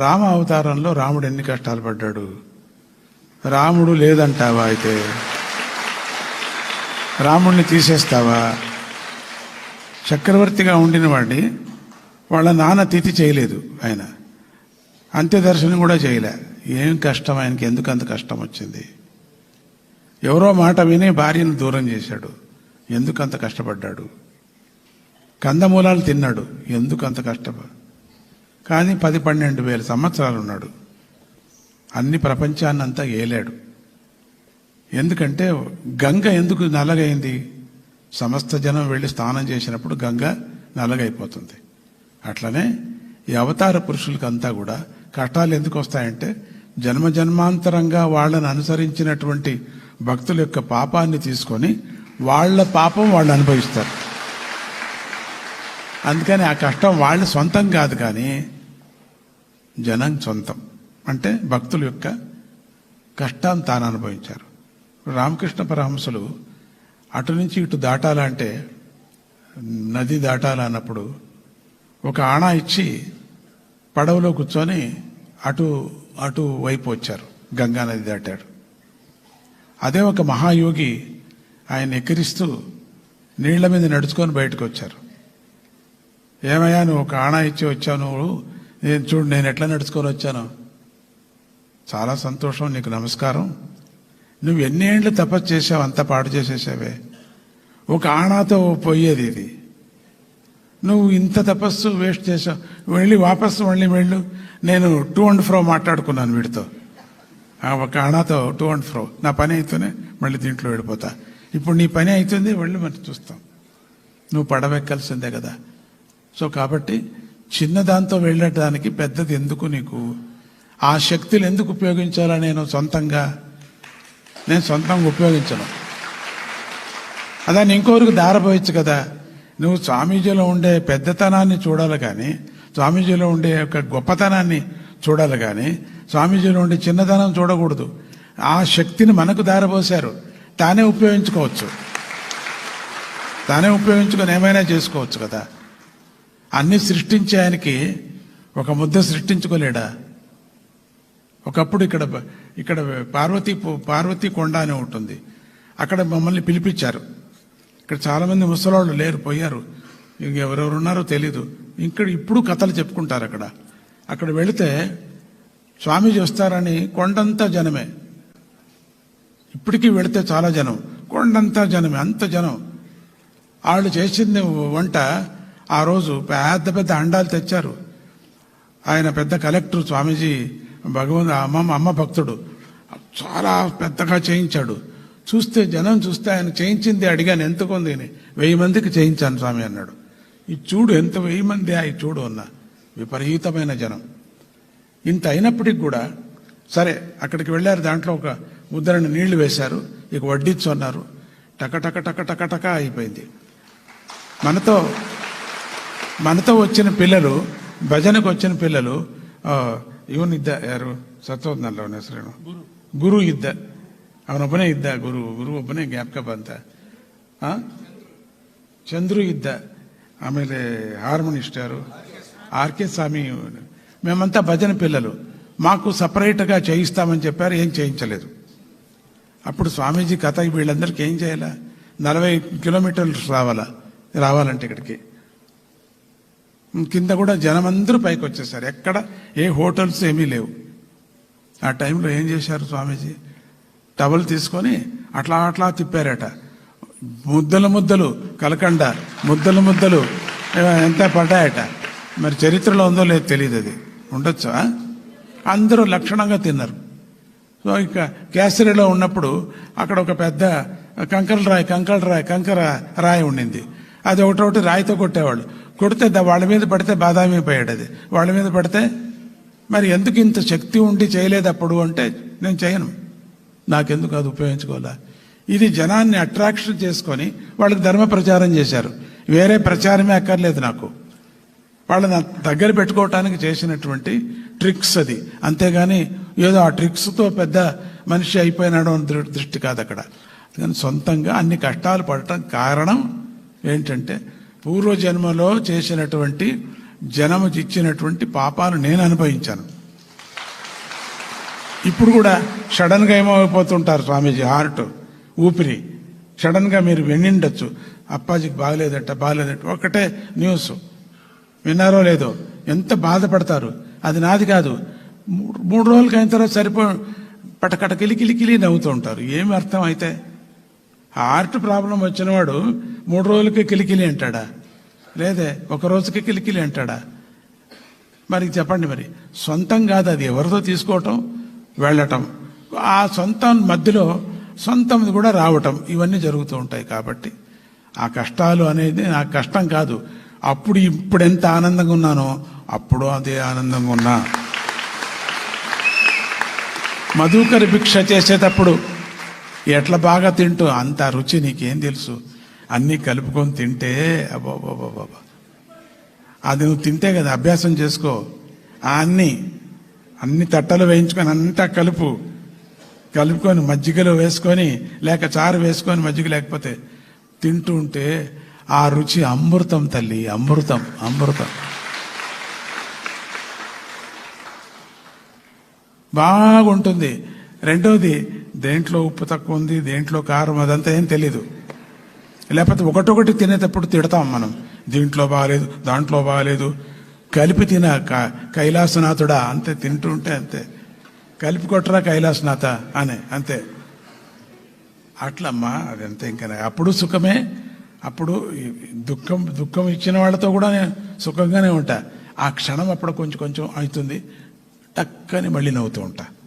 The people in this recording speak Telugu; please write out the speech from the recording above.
రామ అవతారంలో రాముడు ఎన్ని కష్టాలు పడ్డాడు. రాముడు లేదంటావా? అయితే రాముడిని తీసేస్తావా? చక్రవర్తిగా ఉండిన వాడిని వాళ్ళ నాన్న తిథి చేయలేదు, ఆయన అంత్యదర్శనం కూడా చేయలే. ఏం కష్టం ఆయనకి? ఎందుకు అంత కష్టం వచ్చింది? ఎవరో మాట విని భార్యను దూరం చేశాడు, ఎందుకు అంత కష్టపడ్డాడు? కందమూలాలు తిన్నాడు, ఎందుకు అంత కష్టపడు? కానీ 10-12 సంవత్సరాలు ఉన్నాడు, అన్ని ప్రపంచాన్ని అంతా ఏలాడు. ఎందుకంటే గంగ ఎందుకు నల్లగైంది? సమస్త జనం వెళ్ళి స్నానం చేసినప్పుడు గంగ నల్లగైపోతుంది. అట్లనే ఈ అవతార పురుషులకంతా కూడా కష్టాలు ఎందుకు వస్తాయంటే జన్మజన్మాంతరంగా వాళ్ళని అనుసరించినటువంటి భక్తుల యొక్క పాపాన్ని తీసుకొని వాళ్ళ పాపం వాళ్ళు అనుభవిస్తారు. అందుకని ఆ కష్టం వాళ్ళ సొంతం కాదు, కానీ జనం సొంతం. అంటే భక్తుల యొక్క కష్టాన్ని తాను అనుభవించారు. రామకృష్ణ పరమహంసలు అటు నుంచి ఇటు దాటాలంటే, నది దాటాలన్నప్పుడు ఒక ఆణా ఇచ్చి పడవలో కూర్చొని అటు వైపు వచ్చారు, గంగా నది దాటాడు. అదే ఒక మహాయోగి ఆయన ఎక్కిరిస్తూ నీళ్ల మీద నడుచుకొని బయటకు వచ్చారు. ఏమయ్యా, నువ్వు ఒక ఆణా ఇచ్చి వచ్చావు, నువ్వు చూడు నేను ఎట్లా నడుచుకొని వచ్చాను, చాలా సంతోషం, నీకు నమస్కారం. నువ్వు ఎన్ని ఏళ్ళు తపస్సు చేసావు, అంతా పాడు చేసేసావే, ఒక ఆణాతో పోయేది ఇది, నువ్వు ఇంత తపస్సు వేస్ట్ చేసావు, వెళ్ళి వాపసు మళ్ళీ వెళ్ళు. నేను టు అండ్ ఫ్రో మాట్లాడుకున్నాను వీడితో, ఒక ఆణాతో టు అండ్ ఫ్రో, నా పని అయితేనే మళ్ళీ దీంట్లో వెళ్ళిపోతా. ఇప్పుడు నీ పని అవుతుంది, వెళ్ళి మనం చూస్తాం, నువ్వు పడవెక్కాల్సిందే కదా. సో కాబట్టి చిన్నదాంతో వెళ్ళడానికి పెద్దది ఎందుకు నీకు? ఆ శక్తులు ఎందుకు ఉపయోగించాలా? నేను సొంతంగా ఉపయోగించను. అదాన్ని ఇంకొకరికి దారపోయచ్చు కదా. నువ్వు స్వామీజీలో ఉండే పెద్దతనాన్ని చూడాలి కానీ, స్వామీజీలో ఉండే యొక్క గొప్పతనాన్ని చూడాలి కానీ, స్వామీజీలో ఉండే చిన్నతనం చూడకూడదు. ఆ శక్తిని మనకు దారపోశారు, తానే ఉపయోగించుకోవచ్చు, తానే ఉపయోగించుకొని ఏమైనా చేసుకోవచ్చు కదా. అన్ని సృష్టించే ఆయనకి ఒక ముద్ద సృష్టించుకోలేడా? ఒకప్పుడు ఇక్కడ పార్వతీ కొండ అని ఉంటుంది, అక్కడ మమ్మల్ని పిలిపించారు. ఇక్కడ చాలామంది ముసలాళ్ళు లేరు, పోయారు, ఎవరెవరు ఉన్నారో తెలీదు. ఇప్పుడు కథలు చెప్పుకుంటారు. అక్కడ వెళితే స్వామీజీ వస్తారని కొండంతా జనమే. ఇప్పటికీ వెళితే చాలా జనం, కొండంతా జనమే, అంత జనం. వాళ్ళు చేసింది వంట ఆ రోజు పెద్ద అండాలు తెచ్చారు. ఆయన పెద్ద కలెక్టర్, స్వామీజీ అమ్మ భక్తుడు, చాలా పెద్దగా చేయించాడు. జనం చూస్తే ఆయన చేయించింది అడిగాను, ఎంతకుంది అని. 1000 మందికి చేయించాను స్వామి అన్నాడు. ఇది చూడు ఎంత 1000 మంది, అవి చూడు అన్న విపరీతమైన జనం. ఇంత అయినప్పటికి కూడా సరే అక్కడికి వెళ్ళారు. దాంట్లో ఒక ముద్దరని నీళ్లు వేశారు, ఇక వడ్డించు అన్నారు. టక అయిపోయింది. మనతో వచ్చిన పిల్లలు, భజనకు వచ్చిన పిల్లలు, ಇವನಿದ್ದ ಯಾರು ಸತ್ತೋದ್ನಲ್ಲ ಅವನ ಹೆಸರೇನು, ಗುರು ಇದ್ದ, ಅವನೊಬ್ಬನೇ ಇದ್ದ, ಗುರು ಒಬ್ಬನೇ ಜ್ಞಾಪಕ ಬಂತ. ಚಂದ್ರು ಇದ್ದ, ఆమెಲೆ హార్మోనిస్ట్ గారు ఆర్కే స్వామి. మేమంతా భజన పిల్లలు, మాకు సపరేట్గా చేయిస్తామని చెప్పారు, ఏం చేయించలేదు. అప్పుడు స్వామీజీ కథ, వీళ్ళందరికీ ఏం చేయాలా? 40 కిలోమీటర్లు రావాలంటే ఇక్కడికి. కింద కూడా జనమందరూ పైకి వచ్చేసారు, ఎక్కడ ఏ హోటల్స్ ఏమీ లేవు. ఆ టైంలో ఏం చేశారు స్వామీజీ? టవల్ తీసుకొని అట్లా తిప్పారట. ముద్దలు కలకండ ముద్దలు ఎంత పడ్డాయట. మరి చరిత్రలో ఉందో లేదో తెలియదు, అది ఉండొచ్చు. అందరూ లక్షణంగా తిన్నారు. సో ఇక కేసరిలో ఉన్నప్పుడు అక్కడ ఒక పెద్ద కంకర రాయి ఉండింది. అది ఒకటి రాయితో కొట్టేవాళ్ళు. కొడితే వాళ్ళ మీద పడితే బాదామి పోయాడు. అది వాళ్ళ మీద పడితే మరి ఎందుకు ఇంత శక్తి ఉండి చేయలేదు అప్పుడు అంటే, నేను చేయను, నాకెందుకు, అది ఉపయోగించుకోవాలా. ఇది జనాన్ని అట్రాక్షన్ చేసుకొని వాళ్ళకి ధర్మ ప్రచారం చేశారు. వేరే ప్రచారమే అక్కర్లేదు నాకు. వాళ్ళని దగ్గర పెట్టుకోవటానికి చేసినటువంటి ట్రిక్స్ అది, అంతేగాని ఏదో ఆ ట్రిక్స్తో పెద్ద మనిషి అయిపోయినాడు అని దృష్టి కాదు అక్కడ. కానీ సొంతంగా అన్ని కష్టాలు పడటం కారణం ఏంటంటే, పూర్వజన్మలో చేసినటువంటి జనము ఇచ్చినటువంటి పాపాలు నేను అనుభవించాను. ఇప్పుడు కూడా సడన్గా ఏమైపోతుంటారు స్వామీజీ, హార్ట్ ఊపిరి సడన్గా మీరు వినిండొచ్చు, అప్పాజీకి బాగలేదట ఒకటే న్యూస్ విన్నారో లేదో, ఎంత బాధపడతారు. అది నాది కాదు, 3 రోజులకి అయిన తర్వాత పటకట కిలికిలి నవ్వుతూ ఉంటారు. ఏమి అర్థం అయితే? హార్ట్ ప్రాబ్లం వచ్చినవాడు 3 రోజులకి కిలికిలి అంటాడా? లేదే, 1 రోజుకి కిలికిలి అంటాడా? మరి చెప్పండి, మరి సొంతం కాదు అది, ఎవరితో తీసుకోవటం వెళ్ళటం, ఆ సొంతం మధ్యలో సొంతం కూడా రావటం, ఇవన్నీ జరుగుతూ ఉంటాయి. కాబట్టి ఆ కష్టాలు అనేది నాకు కష్టం కాదు. ఇప్పుడు ఎంత ఆనందంగా ఉన్నానో అప్పుడు అదే ఆనందంగా ఉన్నా. మధుకరి భిక్ష చేసేటప్పుడు ఎట్లా బాగా తింటూ, అంత రుచి నీకేం తెలుసు, అన్నీ కలుపుకొని తింటే అబ్బాబాబా, అది నువ్వు తింటే కదా, అభ్యాసం చేసుకో. అన్ని తట్టలు వేయించుకొని అంతా కలుపుకొని మజ్జిగలో వేసుకొని, లేక చారు వేసుకొని, మజ్జిగ లేకపోతే తింటూ ఉంటే ఆ రుచి అమృతం తల్లి, అమృతం అమృతం. బాగుంటుంది. రెండోది, దేంట్లో ఉప్పు తక్కువ ఉంది, దేంట్లో కారం, అదంతా ఏం తెలీదు. లేకపోతే ఒకటొకటి తినేటప్పుడు తిడతాం మనం, దీంట్లో బాగాలేదు, దాంట్లో బాగాలేదు. కలిపి తిన కైలాసనాథుడా అంతే, తింటూ ఉంటే అంతే, కలిపి కొట్టరా కైలాసనాథ అనే అంతే. అట్లమ్మా అదంతే. ఇంకా అప్పుడు సుఖమే. అప్పుడు దుఃఖం ఇచ్చిన వాళ్ళతో కూడా నేను సుఖంగానే ఉంటా. ఆ క్షణం అప్పుడు కొంచెం అవుతుంది, టక్కని మళ్ళీ నవ్వుతూ ఉంటా.